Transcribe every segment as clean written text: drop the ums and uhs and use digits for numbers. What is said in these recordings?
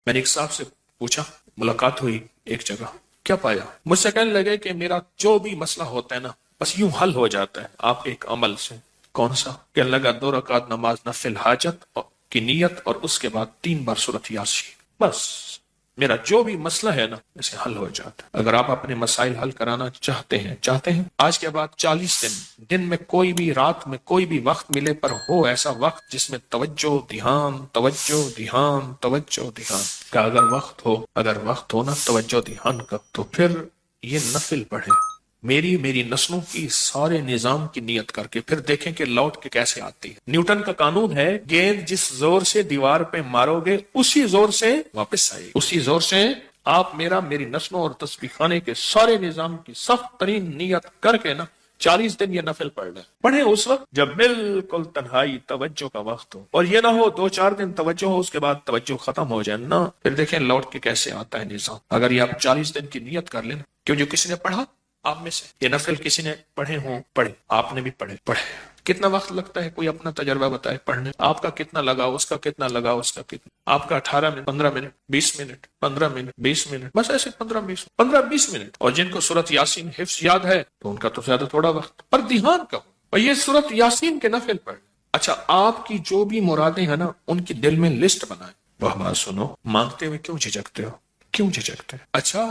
میں نے ایک صاحب سے پوچھا، ملاقات ہوئی ایک جگہ، کیا پایا؟ مجھ سے کہنے لگے کہ میرا جو بھی مسئلہ ہوتا ہے نا بس یوں حل ہو جاتا ہے آپ ایک عمل سے۔ کون سا؟ کہنے لگا 2 رکعت نماز نفل حاجت کی نیت اور اس کے بعد 3 بار سورۃ یاسین، بس میرا جو بھی مسئلہ ہے نا اسے حل ہو جاتا ہے۔ اگر آپ اپنے مسائل حل کرانا چاہتے ہیں آج کے بعد 40 دن میں کوئی بھی رات میں کوئی بھی وقت ملے پر ہو ایسا وقت جس میں توجہ دھیان توجہ دھیان توجہ دھیان کا اگر وقت ہو نا توجہ دھیان کا، تو پھر یہ نفل پڑھیں، میری نسلوں کی سارے نظام کی نیت کر کے، پھر دیکھیں کہ لوٹ کے کیسے آتی ہے۔ نیوٹن کا قانون ہے، گیند جس زور سے دیوار پہ مارو گے اسی زور سے واپس آئے گی، اسی زور سے آپ میری نسلوں اور تسبیح خانے کے سارے نظام کی سخت ترین نیت کر کے نا 40 دن یہ نفل پڑھ لیں، پڑھیں اس وقت جب بالکل تنہائی توجہ کا وقت ہو، اور یہ نہ ہو 2-4 دن توجہ ہو اس کے بعد توجہ ختم ہو جائے نا، پھر دیکھیں لوٹ کے کیسے آتا ہے نظام۔ اگر یہ آپ 40 دن کی نیت کر لیں، کیوں جو کسی نے پڑھا آپ میں سے یہ نفل کسی نے پڑھے ہوں، پڑھے، آپ نے بھی پڑھے۔ کتنا وقت لگتا ہے کوئی اپنا تجربہ بتائے پڑھنے؟ آپ کا کتنا لگا، اس کا کتنا لگا، اس کا کتنا، آپ کا 18 minute 15 minute 20 minute 15 minute 20 minute, بس ایسے 15-20 منٹ۔ اور جن کو سورۃ یاسین حفظ یاد ہے تو ان کا تو زیادہ تھوڑا وقت، پر دھیان کا ہو، اور یہ سورۃ یاسین کے نفل پڑھ۔ اچھا، آپ کی جو بھی مرادیں ہیں نا ان کی دل میں لسٹ بنائیں۔ وہ بات سنو، مانگتے ہوئے کیوں جھجکتے ہو؟ کیوں جھجکتے ہیں؟ اچھا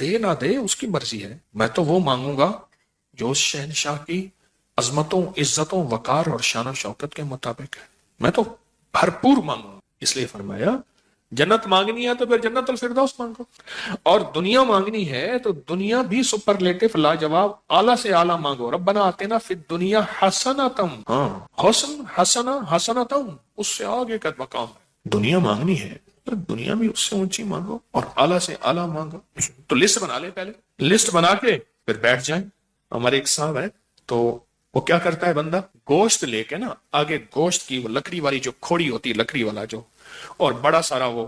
دے نہ دے اس کی مرضی ہے، میں تو وہ مانگوں گا جو اس شہنشاہ کی عظمتوں عزتوں وقار اور شان و شوکت کے مطابق ہے، میں تو بھرپور مانگوں گا۔ اس لیے فرمایا جنت مانگنی ہے تو پھر جنت الفردوس مانگو، اور دنیا مانگنی ہے تو دنیا بھی سپرلیٹو لاجواب اعلیٰ سے اعلیٰ مانگو۔ ربنا آتنا فی الدنیا حسنۃ، حسن حسنہ حسنۃ، اس سے آگے کا مقام ہے۔ دنیا مانگنی ہے تو دنیا بھی اس سے اونچی مانگو اور اعلیٰ سے اعلیٰ مانگو۔ تو لسٹ بنا لے، پہلے لسٹ بنا کے پھر بیٹھ جائیں۔ ہمارے ایک صاحب ہے تو وہ کیا کرتا ہے، بندہ گوشت لے کے نا آگے، گوشت کی وہ لکڑی والی جو کھوڑی ہوتی ہے، لکڑی والا جو، اور بڑا سارا وہ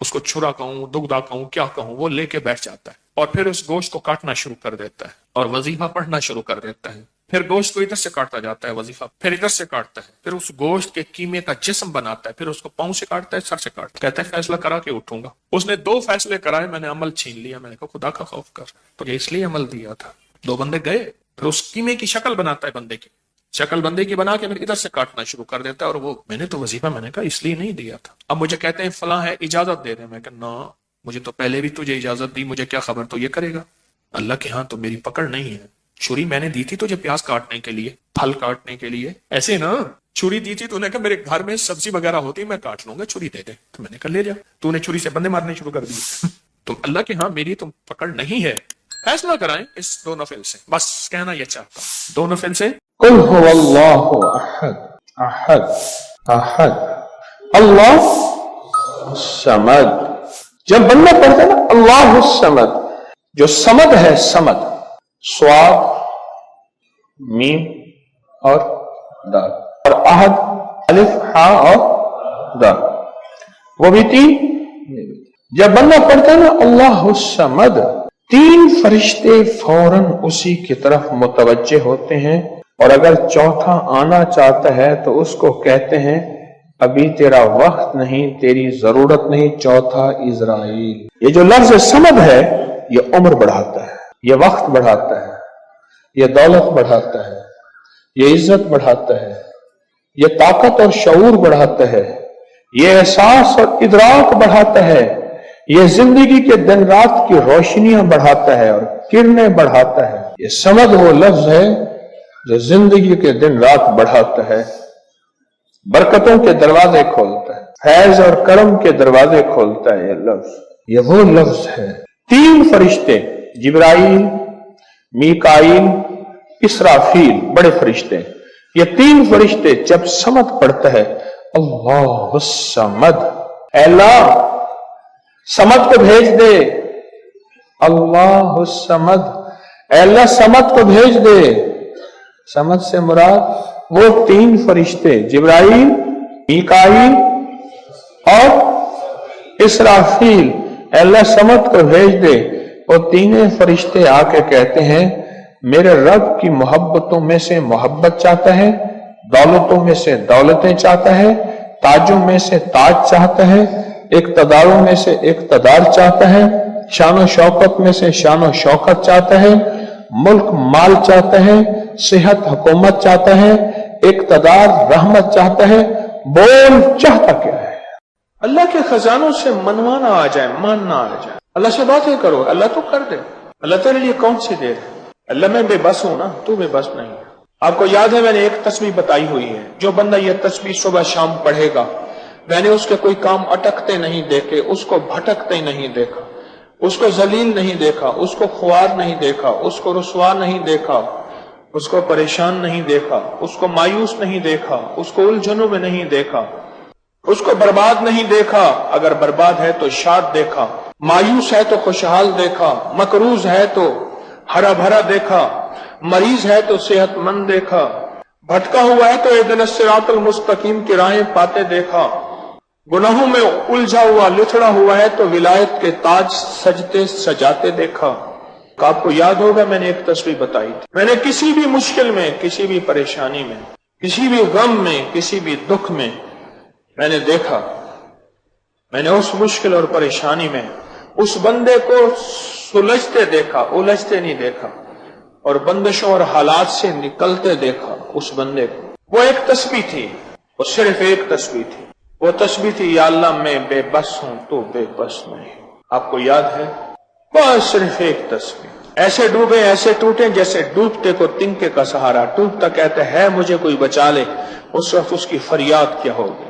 اس کو چھرا کہوں دگدا کہوں کیا کہوں، وہ لے کے بیٹھ جاتا ہے اور پھر اس گوشت کو کاٹنا شروع کر دیتا ہے اور وظیفہ پڑھنا شروع کر دیتا ہے۔ پھر گوشت کو ادھر سے کاٹتا جاتا ہے، وظیفہ پھر ادھر سے کاٹتا ہے، پھر اس گوشت کے قیمے کا جسم بناتا ہے، پھر اس کو پاؤں سے کاٹتا ہے، سر سے کاٹتا ہے، کہتا ہے فیصلہ کرا کے اٹھوں گا۔ اس نے 2 فیصلے کرائے، میں نے عمل چھین لیا، میں نے کہا خدا کا خوف کر، تو یہ اس لیے عمل دیا تھا۔ 2 بندے گئے، پھر اس قیمے کی شکل بناتا ہے، بندے کی شکل بندے کی بنا کے پھر ادھر سے کاٹنا شروع کر دیتا ہے، اور وہ میں نے تو وظیفہ میں نے کہا اس لیے نہیں دیا تھا۔ اب مجھے کہتے ہیں فلاں ہے اجازت دے دیں، میں کہا نا، مجھے تو پہلے بھی تجھے اجازت دی، مجھے کیا خبر تو یہ کرے گا؟ اللہ کے ہاں تو میری پکڑ نہیں ہے۔ چھری میں نے دی تھی تجھے پیاز کاٹنے کے لیے، پھل کاٹنے کے لیے، ایسے نا چھری دی تھی، تو نے کہا میرے گھر میں سبزی وغیرہ ہوتی میں کاٹ لوں گا، چھری دے دے، تو میں نے کہا لے جا، تو نے چھری سے بندے مارنے شروع کر دیے۔ تو اللہ کے ہاں میری تم پکڑ نہیں ہے۔ فیصلہ کرائیں اس 2 نفل سے، بس کہنا یہ چاہتا ہوں 2 نفل سے، قل هو اللہ احد احد احد اللہ الصمد۔ جب بندہ پڑھتا ہے نا اللہ الصمد، جو صمد ہے، صمد صاد میم اور دال، اور احد الف ہاء اور دال، وہ بھی 3۔ جب بندہ پڑھتا ہے نا اللہ الصمد، 3 فرشتے فوراً اسی کی طرف متوجہ ہوتے ہیں، اور اگر چوتھا آنا چاہتا ہے تو اس کو کہتے ہیں ابھی تیرا وقت نہیں، تیری ضرورت نہیں، چوتھا عزرائیل۔ یہ جو لفظ سمد ہے یہ عمر بڑھاتا ہے، یہ وقت بڑھاتا ہے، یہ دولت بڑھاتا ہے، یہ عزت بڑھاتا ہے، یہ طاقت اور شعور بڑھاتا ہے، یہ احساس اور ادراک بڑھاتا ہے، یہ زندگی کے دن رات کی روشنیاں بڑھاتا ہے اور کرنیں بڑھاتا ہے۔ یہ سمد وہ لفظ ہے جو زندگی کے دن رات بڑھاتا ہے، برکتوں کے دروازے کھولتا ہے، فیض اور کرم کے دروازے کھولتا ہے۔ یہ لفظ، یہ وہ لفظ ہے۔ 3 فرشتے، جبرائیل، میکائیل، اسرافیل، بڑے فرشتے، یہ 3 فرشتے جب صمد پڑھتا ہے اللہ الصمد، اے اللہ صمد کو بھیج دے، اللہ الصمد، اے اللہ صمد کو بھیج دے۔ صمد سے مراد وہ 3 فرشتے، جبرائیل، میکائیل اور اسرافیل، اے اللہ صمد کو بھیج دے۔ وہ 3 فرشتے آ کے کہتے ہیں میرے رب کی محبتوں میں سے محبت چاہتا ہے، دولتوں میں سے دولتیں چاہتا ہے، تاجوں میں سے تاج چاہتا ہے، اقتداروں میں سے اقتدار چاہتا ہے، شان و شوکت میں سے شان و شوکت چاہتا ہے، ملک مال چاہتا ہے، صحت حکومت چاہتا ہے، اقتدار رحمت چاہتا ہے، بول چاہتا کیا ہے؟ اللہ کے خزانوں سے منوانا آ جائے، ماننا آ جائے، اللہ سے باتیں کرو، اللہ تو کر دے، اللہ تیرے لیے کون سی دیر ہے؟ اللہ میں بے بس ہوں نا، تو بے بس نہیں ہے۔ آپ کو یاد ہے میں نے ایک تسبیح بتائی ہوئی ہے، جو بندہ یہ تسبیح صبح شام پڑھے گا، میں نے اس کے کوئی کام اٹکتے نہیں دیکھے، اس کو بھٹکتے نہیں دیکھا، اس کو ذلیل نہیں دیکھا، اس کو خوار نہیں دیکھا، اس کو رسوا نہیں دیکھا، اس کو پریشان نہیں دیکھا، اس کو مایوس نہیں دیکھا، اس کو الجھنوں میں نہیں دیکھا، اس کو برباد نہیں دیکھا، اگر برباد ہے تو شاد دیکھا، مایوس ہے تو خوشحال دیکھا، مقروض ہے تو ہرا بھرا دیکھا، مریض ہے تو صحت مند دیکھا، بھٹکا ہوا ہے تو اہدنا الصراط المستقیم کی راہیں پاتے دیکھا، گناہوں میں الجھا ہوا لتڑا ہوا ہے تو ولایت کے تاج سجتے سجاتے دیکھا۔ آپ کو یاد ہوگا میں نے ایک تسبیح بتائی تھی، میں نے کسی بھی مشکل میں، کسی بھی پریشانی میں، کسی بھی غم میں، کسی بھی دکھ میں میں نے دیکھا، میں نے اس مشکل اور پریشانی میں اس بندے کو سلجھتے دیکھا، الجھتے نہیں دیکھا، اور بندشوں اور حالات سے نکلتے دیکھا اس بندے کو۔ وہ ایک تسبیح تھی، وہ صرف ایک تسبیح تھی، وہ تسبیح تھی یا اللہ میں بے بس ہوں تو بے بس نہیں۔ آپ کو یاد ہے؟ بس صرف ایک تسبیح، ایسے ڈوبے ایسے ٹوٹے جیسے ڈوبتے کو تنکے کا سہارا، ٹوٹتا کہتے ہے مجھے کوئی بچا لے، اس وقت اس کی فریاد کیا ہوگی،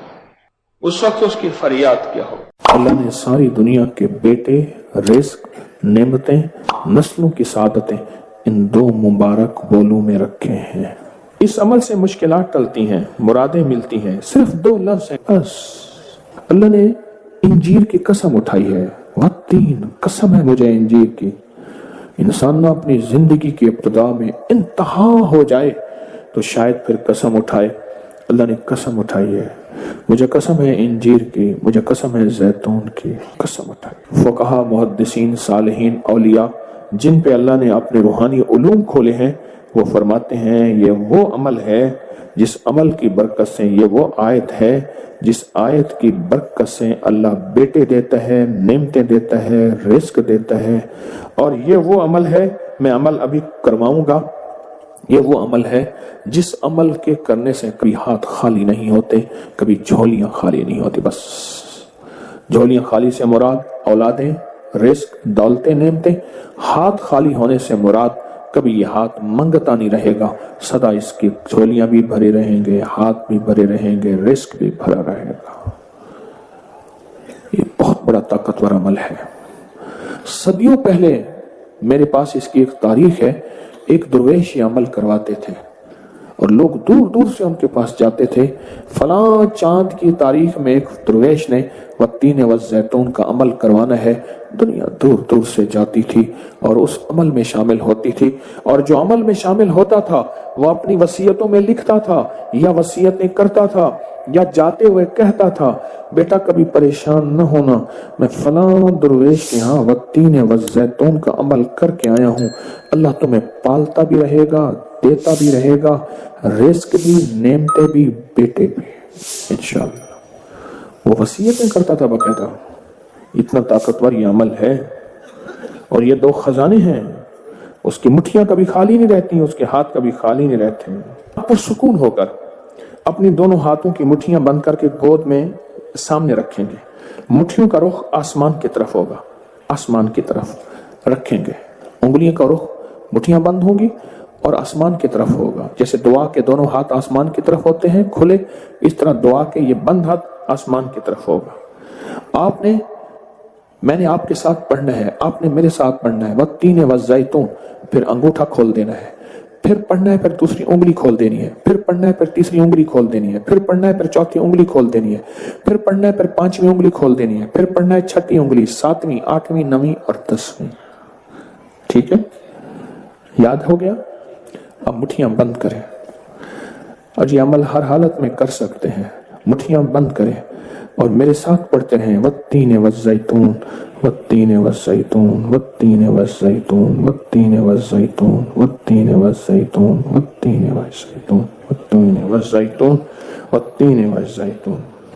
اس وقت اس کی فریاد کیا ہوگی۔ اللہ نے ساری دنیا کے بیٹے، رزق، نعمتیں، نسلوں کی سعادتیں ان دو مبارک بولوں میں رکھے ہیں۔ اس عمل سے مشکلات ٹلتی ہیں، مرادیں ملتی ہیں، صرف دو لفظ ہیں بس۔ اللہ نے انجیر کی قسم اٹھائی ہے، والتین، قسم ہے مجھے انجیر کی۔ انسان نہ اپنی زندگی کی ابتدا میں انتہا ہو جائے تو شاید پھر قسم اٹھائے۔ اللہ نے قسم اٹھائی ہے، مجھے قسم ہے انجیر کی، مجھے قسم ہے زیتون کی، قسم اٹھائی۔ فقہا، محدثین، صالحین، اولیاء جن پہ اللہ نے اپنے روحانی علوم کھولے ہیں، وہ فرماتے ہیں یہ وہ عمل ہے جس عمل کی برکت سے، یہ وہ آیت ہے جس آیت کی برکت سے اللہ بیٹے دیتا ہے، نعمتیں دیتا ہے، رزق دیتا ہے، اور یہ وہ عمل ہے، میں عمل ابھی کرواؤں گا، یہ وہ عمل ہے جس عمل کے کرنے سے کبھی ہاتھ خالی نہیں ہوتے، کبھی جھولیاں خالی نہیں ہوتی۔ بس جھولیاں خالی سے مراد اولادیں، رزق، دولتیں، نعمتیں، ہاتھ خالی ہونے سے مراد کبھی یہ ہاتھ منگتا نہیں رہے گا، سدا اس کی جھولیاں بھی بھرے رہیں گے، ہاتھ بھی بھرے رہیں گے، رزق بھی بھرا رہے گا۔ یہ بہت بڑا طاقتور عمل ہے۔ صدیوں پہلے میرے پاس اس کی ایک تاریخ ہے، ایک درویش یہ عمل کرواتے تھے اور لوگ دور دور سے ان کے پاس جاتے تھے۔ فلاں چاند کی تاریخ میں ایک درویش نے والتین والزیتون کا عمل کروانا ہے، دنیا دور دور سے جاتی تھی اور اس عمل میں شامل ہوتی تھی، اور جو عمل میں شامل ہوتا تھا وہ اپنی وصیتوں میں لکھتا تھا یا وصیتیں کرتا تھا یا جاتے ہوئے کہتا تھا بیٹا کبھی پریشان نہ ہونا، میں فلاں درویش کے ہاں والتین والزیتون کا عمل کر کے آیا ہوں، اللہ تمہیں پالتا بھی رہے گا، دیتا بھی رہے گا، رزق بھی، نعمتیں بھی، بیٹے بھی، انشاءاللہ۔ وہ وصیتیں کرتا تھا باقاعدہ۔ اتنا طاقتور یہ عمل ہے، اور یہ دو خزانے ہیں، اس کی مٹھیاں کبھی خالی نہیں رہتی، اس کے ہاتھ کبھی خالی نہیں رہتے۔ آپ پر سکون ہو کر اپنی دونوں ہاتھوں کی مٹھیاں بند کر کے گود میں سامنے رکھیں گے، مٹھیوں کا رخ آسمان کی طرف ہوگا، آسمان کی طرف رکھیں گے، انگلیوں کا رخ، مٹھیاں بند ہوں گی اور آسمان کی طرف ہوگا۔ جیسے دعا کے دونوں ہاتھ آسمان کی طرف ہوتے ہیں کھلے، اس طرح دعا کے یہ بند ہاتھ آسمان کی طرف ہوگا۔ میں نے آپ کے ساتھ پڑھنا ہے، آپ نے میرے ساتھ پڑھنا ہے، والتین والزیتون، پھر انگوٹھا کھول دینا ہے، پھر پڑھنا ہے، پھر دوسری انگلی کھول دینی ہے، پھر پڑھنا ہے، پھر تیسری انگلی کھول دینی ہے، پھر پڑھنا ہے، پھر چوتھی انگلی کھول دینی ہے، پھر پڑھنا ہے، پھر پانچویں انگلی کھول دینی ہے، پھر پڑھنا ہے چھٹی انگلی، ساتویں، آٹھویں، نویں اور 10ویں۔ ٹھیک ہے، یاد ہو گیا؟ اب مٹھیاں بند کریں، اور یہ عمل ہر حالت میں کر سکتے ہیں۔ مٹھیاں بند کریں اور میرے ساتھ پڑھتے رہیں، والتین والزیتون، والتین والزیتون، والتین والزیتون، والتین والزیتون، والتین والزیتون، والتین والزیتون، والتین والزیتون، والتین والزیتون،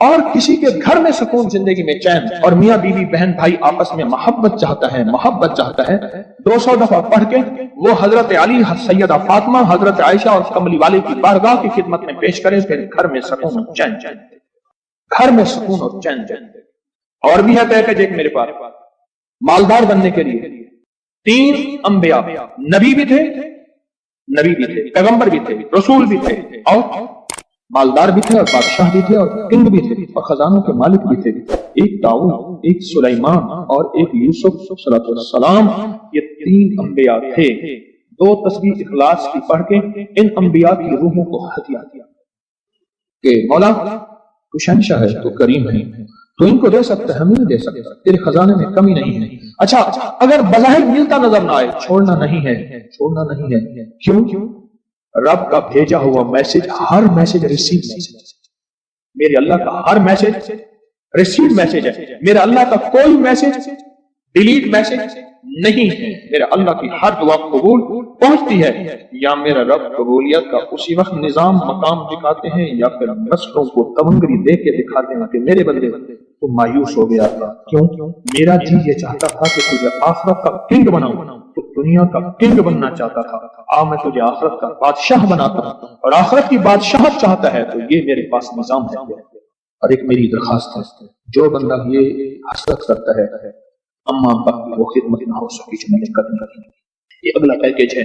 اور کسی کے گھر میں سکون، زندگی میں چین، اور میاں بیوی بہن بھائی آپس میں محبت چاہتا ہے 200 دفعہ پڑھ کے وہ حضرت علی، سیدہ فاطمہ، حضرت عائشہ اور کملی والے کی بارگاہ کی خدمت میں پیش کرے، پھر گھر میں سکون اور چین، گھر میں سکون اور چین۔ اور بھی ہے پیکج ایک میرے پاس مالدار بننے کے لیے، 3 انبیاء، نبی بھی تھے، پیغمبر بھی تھے، رسول بھی تھے، اور مالدار بھی تھے، اور بادشاہ بھی تھے، اور کنگ بھی تھے، اور خزانوں کے مالک بھی تھے۔ ایک داؤد، ایک سلیمان، اور ایک یوسف صلی السلام، یہ 3 انبیاء تھے۔ 2 تسبیح اخلاص کی پڑھ کے ان انبیاء کی روحوں کو ہدیہ دیا کہ مولا تو شہنشاہ ہے، تو کریم ہے، تو ان کو دے سکتا ہے، ہمیں نہیں دے سکتا، تیرے خزانے میں کمی نہیں ہے۔ اچھا اگر بظاہر ملتا نظر نہ آئے، چھوڑنا نہیں ہے۔ کیوں؟ رب کا بھیجا ہوا میسج، ہر میسج ریسیو میسج، میرے اللہ کا ہر میسج ریسیو میسج ہے۔ میرے اللہ کا کوئی میسج ڈیلیٹ میسج نہیں ہے۔ میرے اللہ کی ہر دعا قبول پہنچتی ہے، یا میرا رب قبولیت کا اسی وقت نظام مقام دکھاتے ہیں، یا پھر نسلوں کو تمنگری دے کے دکھاتے ہیں کہ میرے بندے تو مایوس ہو گیا تھا۔ کیوں؟ میرا جی یہ چاہتا تھا کہ تجھے آخرت کا کنگ بناؤں، تو دنیا کا کنگ بننا چاہتا تھا، میں تجھے آخرت کا بادشاہ بناتا ہوں، اور آخرت کی بادشاہت چاہتا ہے تو یہ میرے پاس نظام ہے۔ اور ایک میری درخواست ہے، جو بندہ یہ حسرت کرتا ہے اما ابا کی وہ خدمت نہ ہو سکی جو میں نے کرنی تھی، یہ اگلا پیکج ہے،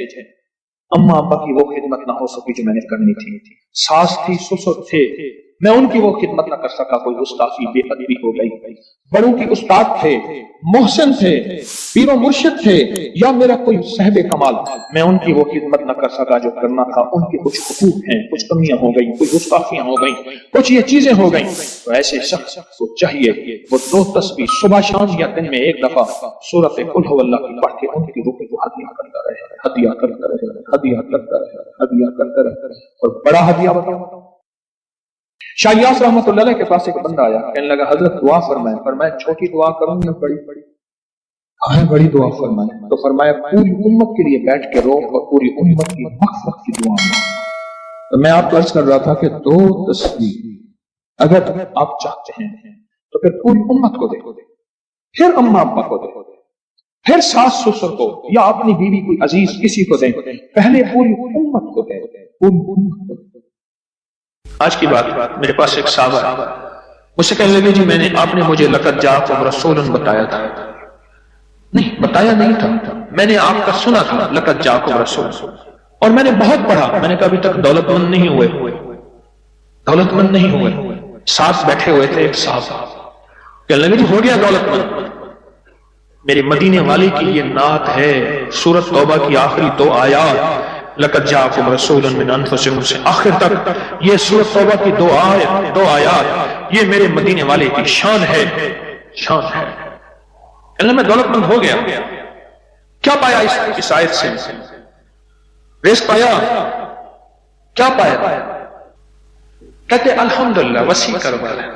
اما ابا کی وہ خدمت نہ ہو سکی جو میں نے کرنی تھی، ساس تھی، سسر تھے، میں ان کی وہ خدمت نہ کر سکا، کوئی گستاخی بے ادبی ہو گئی، بڑوں کی استاد تھے، محسن تھے، پیر و مرشد تھے، یا میرا کوئی صاحب کمال، میں ان کی وہ خدمت نہ کر سکا جو کرنا تھا۔ ان کے کچھ حقوق ہیں، کچھ کمیاں ہو گئی، کچھ گستاخیاں ہو گئی، کچھ یہ چیزیں ہو گئی، تو ایسے شخص کو چاہیے وہ 2 تسبیح صبح شام یا دن میں 1 دفعہ سورۃ قل هو اللہ کی پڑھ کے ان کی روح کو ہدیہ کرتا رہے، اور بڑا ہدیہ بتاؤ، شاہ یاس رحمۃ اللہ علیہ کے پاس ایک بندہ آیا، کہنے لگا حضرت دعا فرمائیں۔ فرمایا چھوٹی دعا کروں یا بڑی؟ بڑی دعا فرمائیں۔ تو فرمایا پوری امت کے لیے بیٹھ کے رو، اور پوری امت کی مغفرت کی دعا مانگو۔ تو میں آپ کو عرض کر رہا تھا کہ 2 تسبیح اگر آپ چاہتے ہیں تو پھر پوری امت کو دے، پھر اما ابا کو دے، پھر ساس سسر کو، یا اپنی بیوی کوئی عزیز کسی کو دیں، پہلے پوری امت کو دے، پوری امت کو دے۔ آج کی بات، میرے پاس ایک صحابہ مجھ سے کہنے لگے جی آپ نے مجھے لقد جاءکم رسول بتایا تھا۔ نہیں، بتایا نہیں تھا، میں نے آپ کا سنا تھا لقد جاءکم رسول، اور میں نے بہت پڑھا۔ میں نے کہا ابھی تک دولت مند نہیں ہوئے۔ ساتھ بیٹھے ہوئے تھے ایک صاحب، کہنے لگے جی ہو گیا دولت مند۔ میرے مدینے والے کی یہ نعت ہے، سورۃ توبہ کی آخری 2 آیات، لقد جاءکم رسول من انفسکم سے آخر تک، یہ سورۃ توبہ کی 2 آیات، یہ میرے مدینے والے کی شان ہے۔ اللہ میں دولت مند ہو گیا۔ کیا پایا اس آیت سے؟ رزق پایا؟ کیا پایا؟ کہتے الحمدللہ وسیع کاروبار ہے۔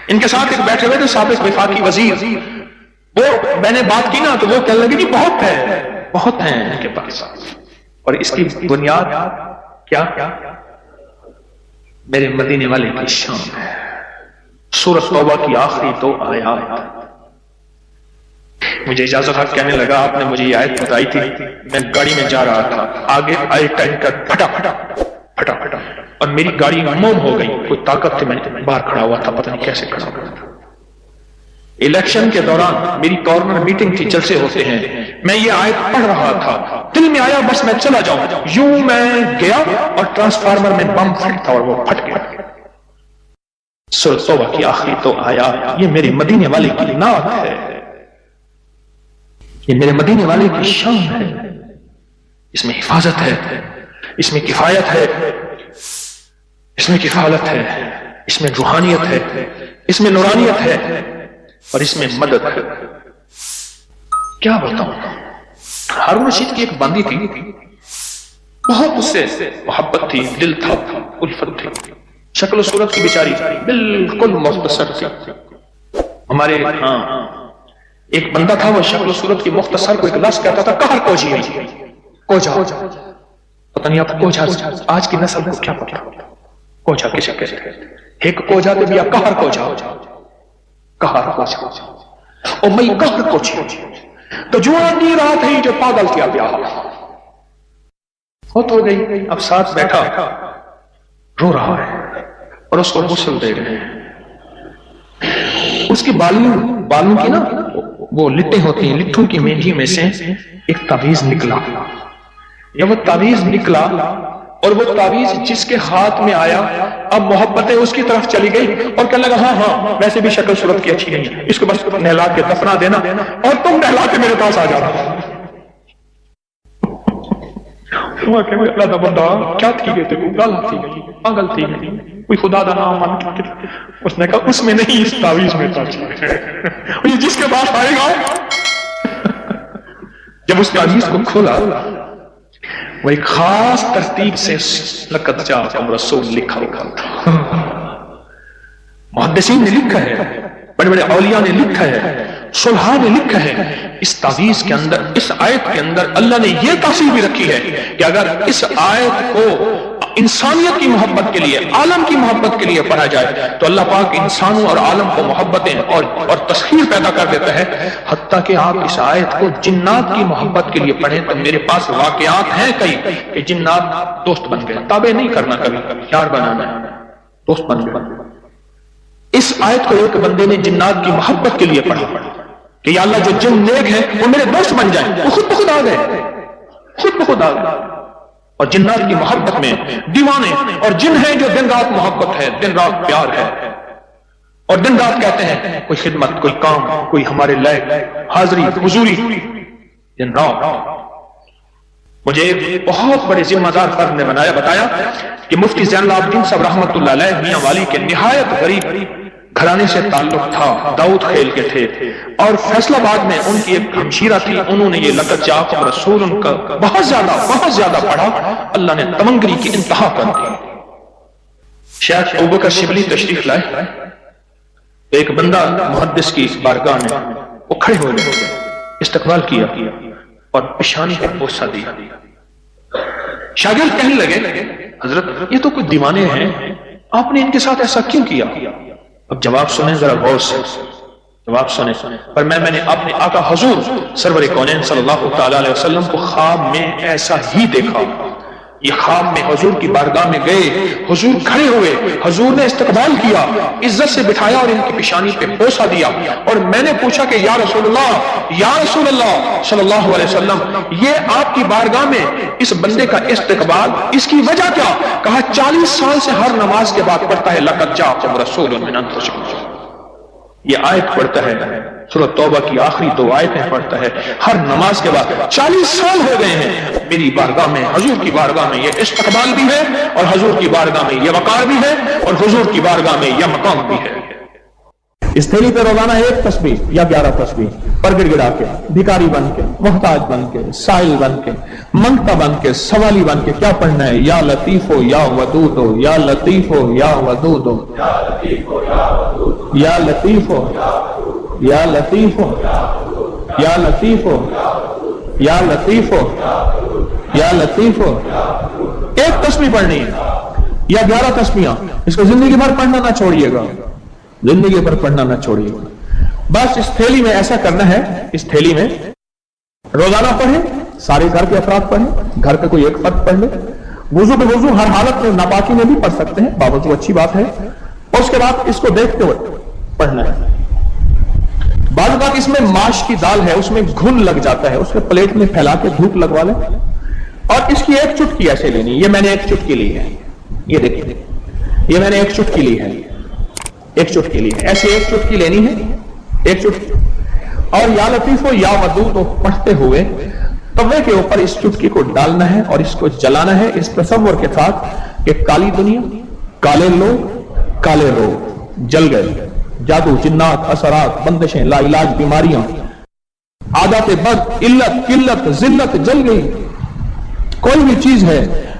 ان کے ساتھ ایک بیٹھے ہوئے تھے سابق وفاقی وزیر، وہ میں نے بات کی نا تو وہ کہنے لگے جی بہت ہیں ان کے پاس، اور اس کی بنیاد کیا؟ میرے مدینے والے کی شان ہے۔ سورۃ توبہ کی آخری 2 آیات۔ مجھے اجازت ہے، کہنے لگا آپ نے مجھے یہ آیت بتائی تھی، میں گاڑی میں جا رہا تھا، آگے آئی ٹینکر پھٹا اور میری گاڑی موم ہو گئی، کوئی طاقت تھی، میں باہر کھڑا ہوا تھا، پتہ نہیں کیسے کھڑا ہوا تھا۔ الیکشن کے دوران میری کارنر میٹنگ تھی، جلسے ہوتے ہیں، میں یہ آیت پڑھ رہا تھا، دل میں آیا بس میں چلا جاؤں، یوں میں گیا اور ٹرانسفارمر میں بم پھٹ تھا اور وہ پھٹ گیا۔ سورۃ توبہ کی آخری 2 آیات، یہ میرے مدینے والے کی نعت ہے، یہ میرے مدینے والے کی شان ہے۔ اس میں حفاظت ہے، اس میں کفایت ہے، اس میں کفالت ہے، اس میں روحانیت ہے، اس میں نورانیت ہے، اور اس میں مدد ہے۔ کیا بتاؤں، ہارون رشید کی ایک باندی تھی، بہت اس سے محبت تھی، دل تھا، الفت تھی، شکل و صورت کی بیچاری بالکل مختصر تھی۔ ہمارے ایک بندہ تھا، وہ شکل و صورت کی مختصر کو ایک لفظ کہتا تھا کہر کوجا، پتہ نہیں آپ کوجا آج کی نسل کو کیا پتا، کوجا کسے کہتے ہیں؟ ایک کوجا تے بیا قہر کوجا اور میں قہر کوجا تو جو آنی رات ہے جو پاگل کیا پیا فوت ہو گئی. اب ساتھ بیٹھا رو رہا ہے اور اس کو غسل دے رہے ہیں. اس کی بالوں کی نا وہ لٹیں ہوتی ہیں, لٹھوں کی مینجی میں سے ایک تعویذ نکلا. جب وہ تعویذ نکلا اور وہ تعویذ جس کے ہاتھ میں آیا, اب محبتیں اس کی طرف چلی گئی اور کہنے لگا ہاں ویسے بھی شکل صورت کی اچھی نہیں ہے, اس کو بس نہلا کے دفنا دینا اور تم نہلا کے میرے پاس آ جانا. اللہ دا بندہ کیا تھی گئے تھے, گالا تھی گئی, پاگل تھی گئی, کوئی خدا دا نام مان کے. اس نے کہا اس میں نہیں, اس تعویذ میں تھا. جس کے پاس آئے گا, جب اس تعویذ کو کھولا وہ ایک خاص ترتیب سے لقد جاءکم رسول لکھا تھا. محدثین نے لکھا ہے, بڑے بڑے اولیاء نے لکھا ہے, صلحاء نے لکھا ہے. اس تعویذ کے اندر, اس آیت کے اندر اللہ نے یہ تاثیر بھی رکھی ہے کہ اگر اس آیت کو انسانیت کی محبت کے لیے, عالم کی محبت کے لیے پڑھا جائے تو اللہ پاک انسانوں اور عالم کو محبتیں اور تسخیر پیدا کر دیتا ہے. حتیٰ کہ آپ اس آیت کو جنات کی محبت کے لیے پڑھیں تو میرے پاس واقعات ہیں کئی کہ جنات دوست بن گئے. تابع نہیں کرنا, کبھی یار بنانا, دوست بن گئے. اس آیت کو ایک بندے نے جنات کی محبت کے لیے پڑھا کہ یا اللہ جو جن نیک ہیں وہ میرے دوست بن جائیں. وہ خود بخود آ گئے, خود بخود آ گئے. اور جنات کی محبت میں دیوانے اور جن ہیں جو دن رات محبت ہے, دن رات پیار ہے, اور دن رات کہتے ہیں کوئی خدمت, کوئی کام, کوئی ہمارے لائق حاضری حضوری, دن رات. مجھے ایک بہت بڑے ذمہ دار فرد نے بتایا کہ مفتی زین العابدین صاحب رحمۃ اللہ علیہ میاں والی کے نہایت غریب گھرانے سے تعلق تھا, داؤد خیل کے تھے, اور فیصل آباد میں ان کی ایک ہمشیرہ تھی. انہوں نے یہ لقد جاءکم رسول ان کا بہت زیادہ پڑھا. اللہ نے تمنگری کی انتہا کر دی. شیخ ابوبکر شبلی تشریف لائے, ایک بندہ محدث کی بارگاہ میں وہ کھڑے ہو گئے, استقبال کیا اور پیشانی پر بوسہ دیا. شاگرد کہنے لگے حضرت یہ تو کوئی دیوانے ہیں, آپ نے ان کے ساتھ ایسا کیوں کیا؟ اب جواب سنیں ذرا غور سے, جواب سنیں. پر میں نے اپنے آقا حضور سرور کونین صلی اللہ تعالی علیہ وسلم کو خواب میں ایسا ہی دیکھا. یہ خواب میں حضور کی بارگاہ میں گئے, حضور کھڑے ہوئے, حضور نے استقبال کیا, عزت سے بٹھایا اور ان کی پیشانی پہ بوسہ دیا. اور میں نے پوچھا کہ یا رسول اللہ صلی اللہ علیہ وسلم, یہ آپ کی بارگاہ میں اس بندے کا استقبال, اس کی وجہ کیا؟ کہا 40 سال سے ہر نماز کے بعد پڑھتا ہے لقد جاءکم رسول من انفسکم. یہ آیت پڑھتا ہے, سورۃ توبہ کی آخری 2 آیتیں پڑھتا ہے ہر نماز کے بعد. 40 سال ہو گئے ہیں میری بارگاہ میں, حضور کی بارگاہ میں یہ استقبال بھی ہے, اور حضور کی بارگاہ میں یہ وقار بھی ہے, اور حضور کی بارگاہ میں یہ مقام بھی ہے. اس تھیلی پہ روزانہ 1 تسبیح یا 11 تسبیح پر گڑ گڑا کے, بھکاری بن کے, محتاج بن کے, سائل بن کے, منگتا بن کے, سوالی بن کے کیا پڑھنا ہے؟ یا لطیف ہو یا ودود ہو, یا لطیف ہو یا ودود ہو, یا لطیف ہو یا لطیف ہو, یا لطیف ہو یا لطیف ہو, یا لطیف ہو. 1 تسبیح پڑھنی ہے یا 11 تسبیحاں. اس کو زندگی بھر پڑھنا نہ چھوڑیے گا, زندگی پر پڑھنا نہ چھوڑیے گا. بس اس تھیلی میں ایسا کرنا ہے, اس تھیلی میں روزانہ پڑھیں, سارے گھر کے افراد پڑھیں, گھر کا کوئی ایک فرد پڑھ لے. وضو بے وضو ہر حالت میں ناپاکی میں بھی پڑھ سکتے ہیں, باوضو اچھی بات ہے. اور اس کے بعد اس کو دیکھتے ہوئے پڑھنا ہے. بعض بات اس میں ماش کی دال ہے, اس میں گھن لگ جاتا ہے, اس کے پلیٹ میں پھیلا کے دھوپ لگوا لیں. اور اس کی 1 چٹکی ایسے لینی. یہ میں نے 1 چٹکی لی ہے, یہ دیکھیں, یہ میں نے 1 چٹکی لی ہے, 1 چٹکی لی ہے. ایسے 1 چٹکی لینی ہے, 1 چٹکی. اور یا لطیف ہو یا ودود ہو پڑھتے ہوئے توے کے اوپر اس چٹکی کو ڈالنا ہے اور اس کو جلانا ہے, اس تصور کے ساتھ کہ کالی دنیا, کالے لوگ, کالے روگ جل گئے. جادو, جنات, اثرات, بندشیں, لا علاج بیماریاں, عادات بد, علت, قلت, ذلت جل گئی. کوئی بھی چیز ہے